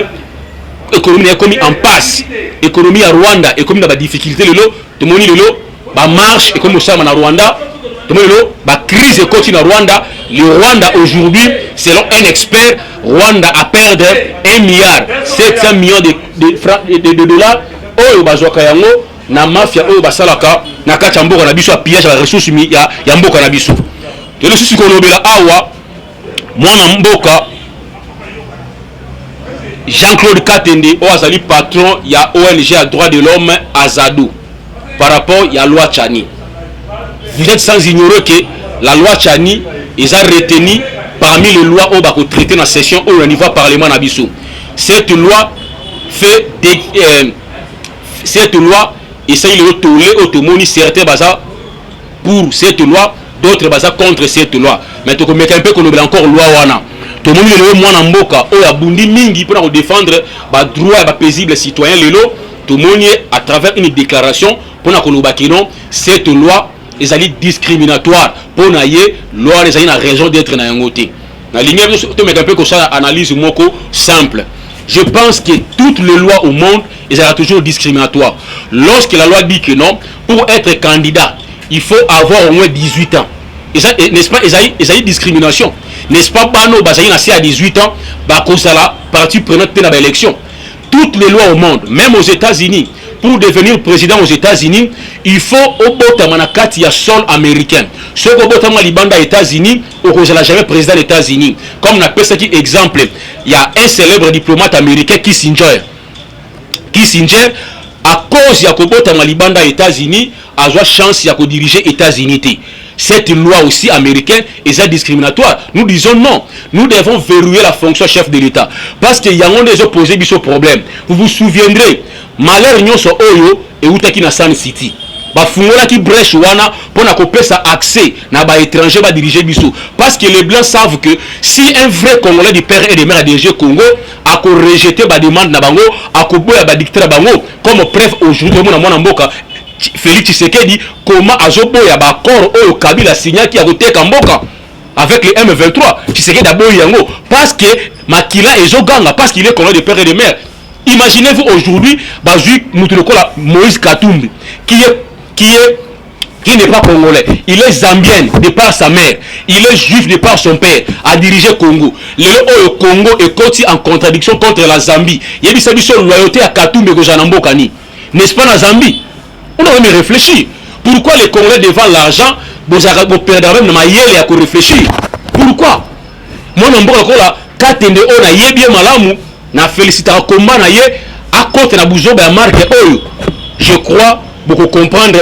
l'économie est commis en passe. L'économie à Rwanda est commis dans la difficulté. Tout le monde, la marche est comme ça en Rwanda. Tout le monde, la crise est continue en Rwanda. Le Rwanda aujourd'hui, selon un expert, Rwanda a perdu 1 milliard 700 millions de dollars. Oyo bazwaka yango na mafia oyo basalaka na kati ya mboka na biso ya pillage ya ressources ya mboka na biso. Tele susu kolobela awa mwana mboka Jean-Claude Katende oazali patron ya ONG à droit de l'homme Azado par rapport à la loi Tchani. Vous êtes sans ignorer que la loi Tchani est retenue parmi les lois où on traiter dans la session au niveau parlement nabiso. Cette loi fait cette loi essaye de tourner automoni certains bazar pour cette loi, d'autres bazar contre cette loi. Mais tu connais un peu qu'on a encore loi wana. Tout le monde est mwana mboka o ya bundi mingi pour défendre ba droit ba paisible citoyen lelo. Tout le monde à travers une déclaration pour na konoba non cette loi est discriminatoire pour na ye loi les a raison d'être na yangote. Na ligne tu mets un peu comme ça analyse moko simple. Je pense que toutes les lois au monde sont toujours discriminatoires. Lorsque la loi dit que non, pour être candidat, il faut avoir au moins 18 ans. N'est-ce pas, il y a une discrimination. N'est-ce pas, Bano Bazaï à 18 ans, Bakosala, parti prenante de l'élection. Toutes les lois au monde, même aux États-Unis, pour devenir président aux États-Unis, il faut au Botamanakati ya sol américain. Ce que Botaman Libanda aux États-Unis, au Rosala jamais président des États-Unis. Comme on appelle ça qui exemple, il y a un célèbre diplomate américain Kissinger. Kissinger, à cause de Botaman Libanda aux États-Unis, a eu chance de diriger les États-Unis. Cette loi aussi américaine est discriminatoire. Nous disons non. Nous devons verrouiller la fonction chef de l'État. Parce qu'il y a des opposés à ce problème. Vous vous souviendrez, malheur nyonso oyo et outaki na Sun City. Bafungola ki brèche wana pour na couper sa accès na ba étranger ba diriger biso. Parce que les blancs savent que si un vrai Congolais du père et de mère a dirigé Congo, a ko rejeter ba demande na bango, a ko boya ba dictateur bango, comme preuve aujourd'hui mona mboka Félix Tshisekedi comment azoboya ba accord oyo Kabila signa qui a voté Kamboka avec les M23. Tshisekedi a boya yango parce que Makila ezoganga parce qu'il est Congolais de père et de mère. Imaginez-vous aujourd'hui, Moïse Katumbi, qui n'est pas congolais, il est zambien de par sa mère, il est juif de par son père, a dirigé Congo. Le Congo est en contradiction contre la Zambie. Il y a une loyauté à Katumbi que Janambo Kani. N'est-ce pas la Zambie? On a même réfléchi. Pourquoi les Congolais devant l'argent, vous perdez même à réfléchir? Pourquoi? Moi, je Katende on a yé bien malamu. Na féliciter combat na ye à côté na buzoba ya marque oyo. Je crois beaucoup comprendre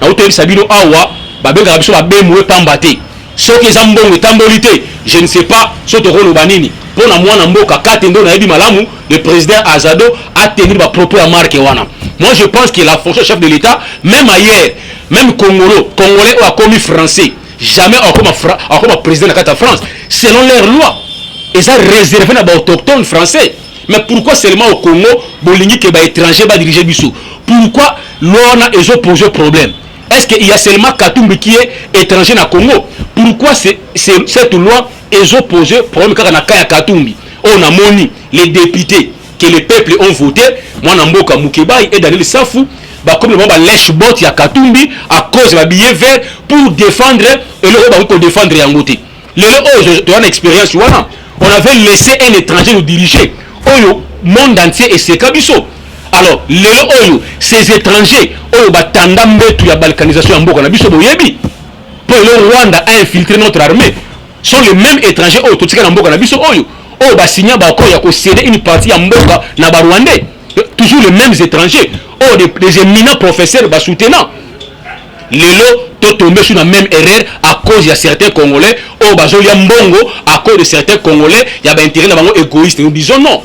na hôtel Sabino awa ba benga biso ba bemwe tambate. Soki za mbongo tambolité, je ne sais pas soto ko banini. Pour na mwana mboka Katende na yebi malamu, le président Azado a tenu ba propos ya marque wana. Moi je pense que la fonction chef de l'État même ailleurs, même Congolais ou a commis français, jamais comme président de la France selon leurs lois. Et ça réservé à autochtones français. Mais pourquoi seulement au Congo, Bolingi qui est étranger va diriger Bissou? Pourquoi l'on a posé problème? Est-ce qu'il y a seulement Katumbi qui est étranger au Congo? Pourquoi cette loi est posé problème car on a Katumbi? On a moni les députés que les peuples ont voté. Moi, Namboka Mukebai et Daniel Safou, comme le monde lèche bot ya Katumbi à cause de la billet vert pour défendre et le pour défendre Yangote. Tu as une expérience, on avait laissé un étranger nous diriger. Oyo monde entier et c'est Kabiso. Alors ces étrangers batanda mbetu ya balkanisation ya mboka na biso boyebi. Pour le Rwanda a infiltré notre armée. Sont les mêmes étrangers totika na mboka na biso oyo basigna ba ko ya ko céder une partie ya mboka na ba Rwandais. Toujours les mêmes étrangers. Des éminents professeurs ba soutenant. Lelo to tomber sur la même erreur à cause de certains Congolais bazolia mbongo à cause de certains Congolais il y a intérêt na bango égoïste. Nous disons non.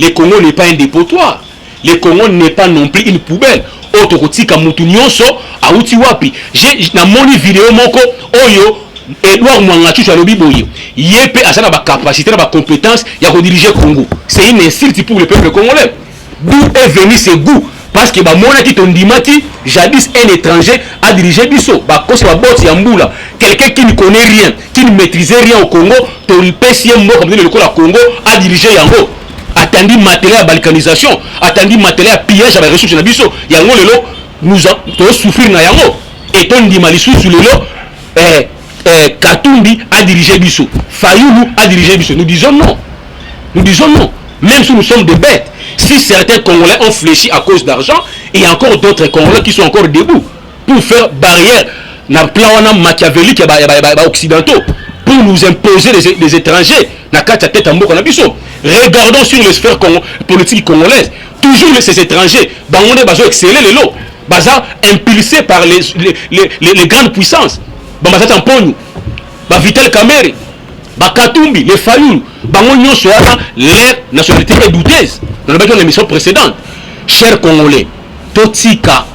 Le Congo n'est pas un dépotoir. Le Congo n'est pas non plus une poubelle. Otokotika mutu nyonso auti wapi. J'ai na moni vidéo moko oyo Edouard Mwangachu alobi boye yepe asana ba capacité na ba compétence ya ko diriger Congo. C'est une insulte pour le peuple congolais. D'où est venu ce goût? Parce que ba mona ki tondimati jadis un étranger a dirigé biso ba kosi ba boti ya mbula, quelqu'un qui ne connaît rien, qui ne maîtrisait rien au Congo, to ripesi mbo comme le Congo a dirigé yango. Attendi matériel à balkanisation, attendi matériel à pillage à la ressource na biso, yango lelo nous to souffrir na yango. Et ton dimalisu sur lelo Katumbi a dirigé biso, Fayoulou a dirigé biso. Nous disons non. Nous disons non. Même si nous sommes des bêtes. Si certains Congolais ont fléchi à cause d'argent, il y a encore d'autres Congolais qui sont encore debout pour faire barrière dans le plan machiavélique occidentaux, pour nous imposer des étrangers. Regardons sur les sphères politiques congolaises. Toujours ces étrangers, impulsés par les grandes puissances. Vital Kamerhe, Katumbi, les Fayoulou, leur nationalité est douteuse. Dans l'émission précédente, chers Congolais, Totika,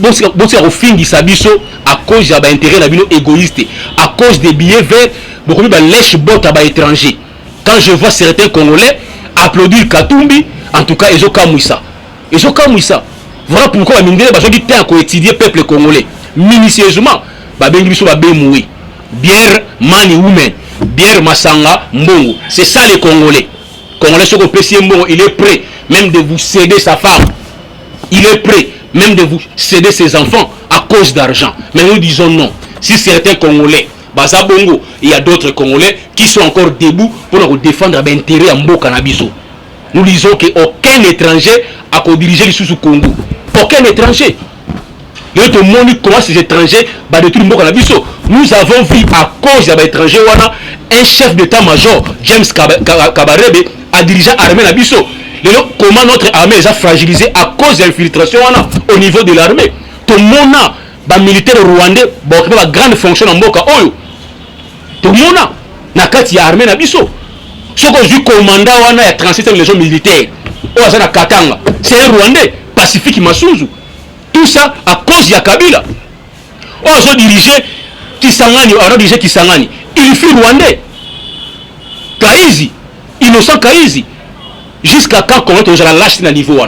au fin du Sabiso, à cause de l'intérêt égoïste, à cause des billets verts, beaucoup de lèche bot à étrangers. Quand je vois certains Congolais applaudir Katumbi, en tout cas, ils ont Kamouissa. Ils ont Kamouissa. Voilà pourquoi la ministre a dit qu'on étudier le peuple congolais minutieusement. Bière Mani Women, bière Masanga Mbongo. C'est ça les Congolais. Congolais sur le PC Mbongo, il est prêt même de vous céder sa femme. Il est prêt même de vous céder ses enfants à cause d'argent. Mais nous disons non. Si certains Congolais, Baza Bongo, il y a d'autres Congolais qui sont encore debout pour défendre l'intérêt à Mboka Nabiso. Nous disons qu'aucun étranger a dirigé le sous Congo. Aucun étranger. Nous avons vu à cause de l'étranger, un chef d'état-major, James Kabarebe, a dirigé l'armée Nabiso. Comment notre armée est fragilisée à cause de l'infiltration au niveau de l'armée. Tout le monde, les militaires rwandais, ont une grande fonction dans Mboka. Tout le monde, il y a l'armée Nabiso. Ce que je commandant, il y a 37 légions militaires. C'est un Rwandais, Pacifique Massouzou. Tout ça à cause de Kabila. Ils ont dirigé Kisangani, on a dirigé Kisangani. Il fut Rwandais. Kaïzi, innocent Kaïzi. Jusqu'à quand on va lâcher dans le niveau?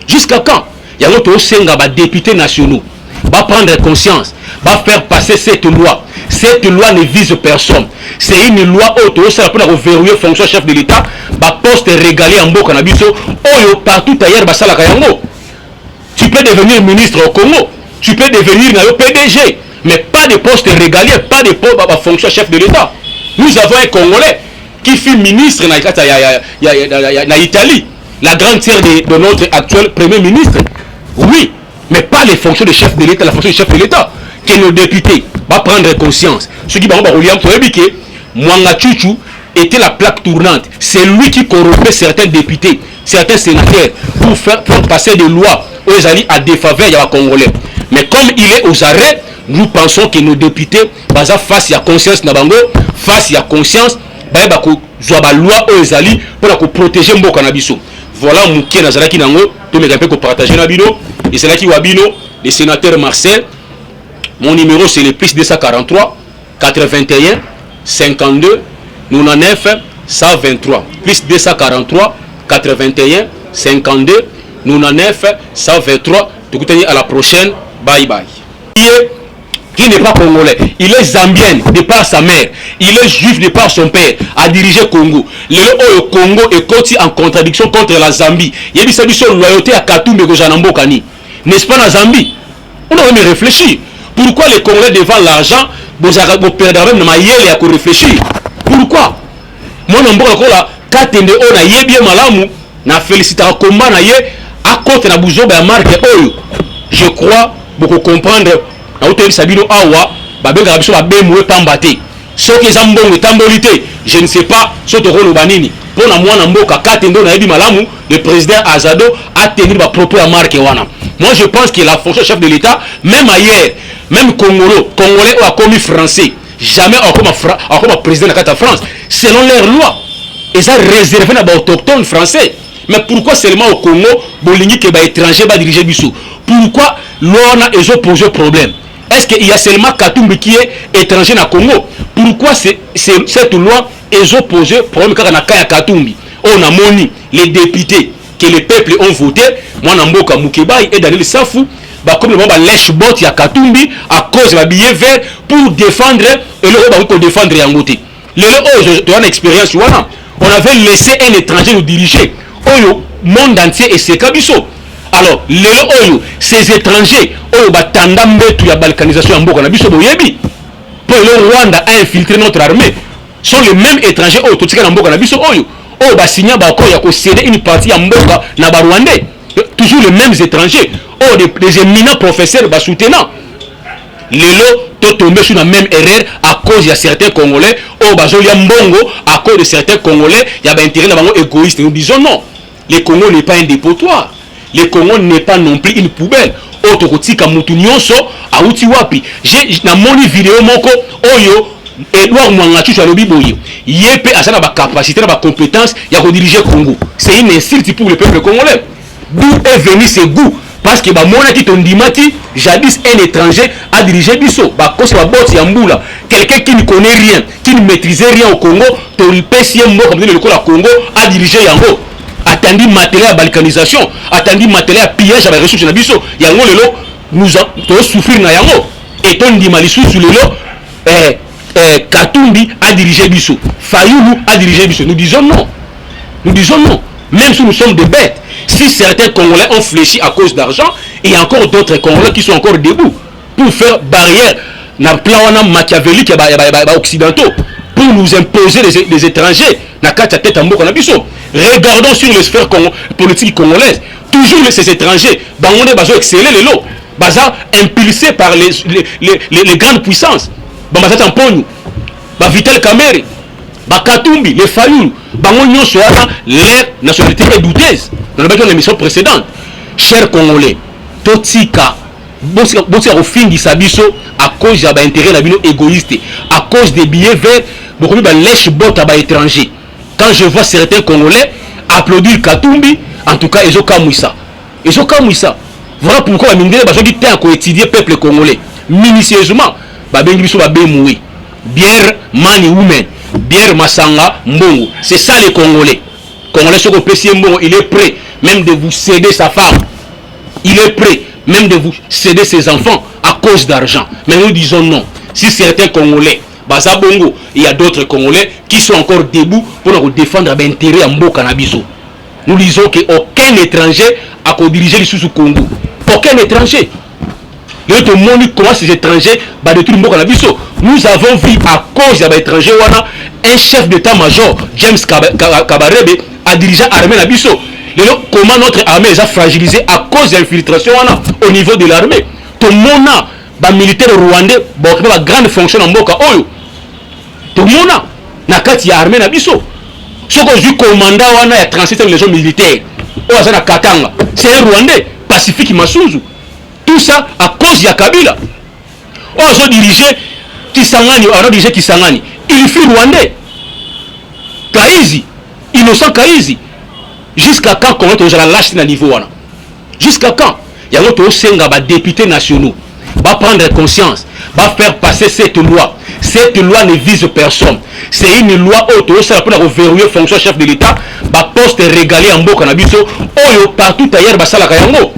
Jusqu'à quand? Il y a d'autres députés nationaux. Va prendre conscience, va faire passer cette loi. Cette loi ne vise personne. C'est une loi auto, ça pour verrouiller fonction chef de l'État, va poste régalé en Mboka Nabiso, partout ailleurs, va ça tu peux devenir ministre au Congo, tu peux devenir PDG, mais pas de poste régalé, pas de fonction chef de l'État. Nous avons un Congolais qui fut ministre en Italie, la grande sœur de notre actuel Premier ministre. Oui, mais pas les fonctions de chef de l'État, la fonction de chef de l'État. Que nos députés vont prendre conscience. Ce qui va que Mwanga Chuchu était la plaque tournante. C'est lui qui corrompait certains députés, certains sénateurs pour faire passer des lois aux alliés à défaveur des Congolais. Mais comme il est aux arrêts, nous pensons que nos députés, face à conscience, face à conscience, la loi aux alliés pour protéger Mboka Nabiso. Voilà Mouké Nazaraki Nango, tout le monde partager Nabino. Et c'est là qui Wabino, le sénateur Marcel. Mon numéro c'est le plus 243 81 52 99 123. Plus 243 81 52 99 123. Tout à la prochaine. Bye bye. Qui n'est pas congolais, il est zambien de par sa mère, il est juif de par son père, a dirigé Congo. Le Congo est en contradiction contre la Zambie. Il y a une loyauté à Katumbi Gojanambokani. N'est-ce pas la Zambie? On doit même réfléchir. Pourquoi les Congolais devant l'argent, vous perdez même à réfléchir? Pourquoi? Moi, je suis na yebie malamu na féliciter combat na ye à côté na buzoba ya marque oyo. Je crois beaucoup comprendre na hôtel Sabino awa babenga biso ba bemwe pambate. Soki ezambongo tambolité, je ne sais pas soto rolo banini. Pour na mwana mboka katendo na yebi malamu, le président Azado a tenu ba propos à marque wana. Moi je pense que la fonction chef de l'État, même ailleurs, même Congolais ou a commis français, jamais comme président de la France, selon leurs lois. Et ça réservé à autochtones français. Mais pourquoi seulement au Congo, Bolingi qui est étranger va diriger Bissou? Pourquoi l'on a posé problème? Est-ce qu'il y a seulement Katumbi qui est étranger na Congo? Pourquoi cette loi est opposée problème car na kaya Katumbi? On a moni les députés que les peuples ont voté, moi Namboka Mukebai et Daniel Safou, bah comme le moment lèche bot ya Katumbi à cause de la billet vert pour défendre et le pour défendre Yangote. Tu as une expérience, on avait laissé un étranger nous diriger. Oyo monde entier et c'est Kabiso. Alors, ces étrangers, batanda mbetu ya balkanisation ya mboka na biso boyebi. Pour le Rwanda a infiltré notre armée. Sont les mêmes étrangers tout tika na mboka na biso oyo. Basinya bako ya ko céder une partie ya mboka na ba Rwandais. Toujours les mêmes étrangers. Des éminents professeurs bas soutenants. Lelo to tombé sur la même erreur à cause de certains Congolais. Bazolia mbongo à cause de certains Congolais, il y a intérêt na bango égoïste. Nous disons non. Le Congo n'est pas un dépotoir. Le Congo n'est pas non plus une poubelle. Otokotika mutu nyonso auti wapi. J'ai na moni vidéo moko oyo Edouard Mwangachu alobi boye. Yepe asana ba capacité na ba compétence ya ko diriger Congo. C'est une insulte pour le peuple congolais. D'où est venu ce goût? Parce que ba mona ki tondimati jadis un étranger a dirigé biso. Ba kosi ba boti ya mbula. Quelqu'un qui ne connaît rien, qui ne maîtrisait rien au Congo, to le PCM mo comme le Congo a dirigé yango. Attendi matériel à balkanisation, attendi matériel à pillage à la ressource na biso. Yango lelo nous avons souffrir na yango. Et ton di malisu sur lelo Katumbi a dirigé biso. Fayoulou a dirigé biso. Nous disons non. Nous disons non. Même si nous sommes des bêtes. Si certains Congolais ont fléchi à cause d'argent, il y a encore d'autres Congolais qui sont encore debout pour faire barrière dans le plan machiavélique occidentaux pour nous imposer les étrangers. Regardons sur les sphères politiques congolaises. Toujours ces étrangers, on est exceller les lots, impulsés par les grandes puissances. Vital Kamerhe, Katumbi, les Fayoulou, leur nationalité est douteuse. Dans l'émission précédente, chers Congolais, Totika, au fin du Sabiso, à cause de l'intérêt égoïste, à cause des billets verts, beaucoup de lèche bot à étrangers. Quand je vois certains Congolais applaudir Katumbi, en tout cas, ils ont kamouissa. Ils ont kamouissa. Voilà pourquoi les Mindele ont dit qu'on étudier le peuple congolais minutieusement. Bière, mani women, bière, masanga, mbongo. C'est ça les Congolais. Congolais, ce qu'on peut il est prêt même de vous céder sa femme. Il est prêt même de vous céder ses enfants à cause d'argent. Mais nous disons non. Si certains Congolais, Baza Bongo, il y a d'autres Congolais qui sont encore debout pour nous défendre l'intérêt en Mboka na biso. Nous disons qu'aucun étranger a dirigé le sous Congo. Aucun étranger. Le monde comment ces étrangers détruire Mboka na biso. Nous avons vu à cause de l'étranger un chef d'état-major, James Kabarebe, a dirigé l'armée na biso. Comment notre armée est fragilisée à cause de l'infiltration au niveau de l'armée. Tout le monde a militaire rwandais a une grande fonction en Mboka. Tout le monde a une armée na biso. Ce que je commandant a 37 légions militaires. C'est un Rwandais, Pacifique Masuzu. Tout ça à cause de Kabila. On a dirigé Kisangani, on a dirigé Kisangani. Il fut Rwandais. Kaizi, innocent Kaizi. Jusqu'à quand on a lâché à niveau? Jusqu'à quand? Il y a d'autres députés nationaux. Va prendre conscience, va faire passer cette loi. Cette loi ne vise personne. C'est une loi auto, ça pour verrouiller fonction chef de l'État, va poste régalé en Mboka na biso, partout ailleurs va sala kayango.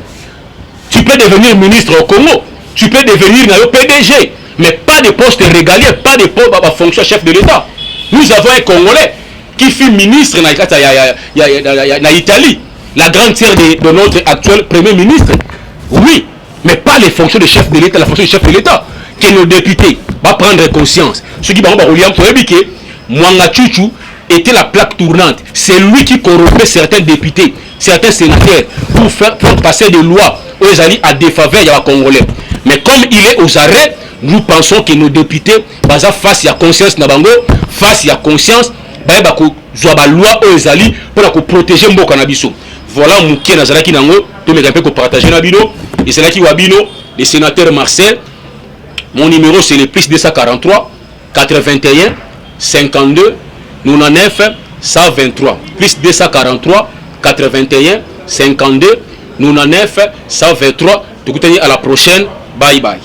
Tu peux devenir ministre au Congo, tu peux devenir PDG, mais pas de poste régalé, pas de fonction chef de l'État. Nous avons un Congolais qui fut ministre en Italie, la grande sœur de notre actuel premier ministre. Oui, mais pas les fonctions de chef de l'État, la fonction de chef de l'État. Que nos députés vont prendre conscience. Ce qui va que Mwangachu était la plaque tournante. C'est lui qui corrompait certains députés, certains sénateurs pour faire passer des lois aux alliés à défaveur des Congolais. Mais comme il est aux arrêts, nous pensons que nos députés, face à conscience, face à conscience, la loi aux alliés pour protéger Mboka na biso. Voilà Mouké Nazaraki Nango, tout le monde peut partager Nabino. Et c'est là qui Wabino, le sénateur Marcel. Mon numéro c'est le plus 243 81 52 99 123. Plus 243 81 52 99 123. Tout à la prochaine. Bye bye.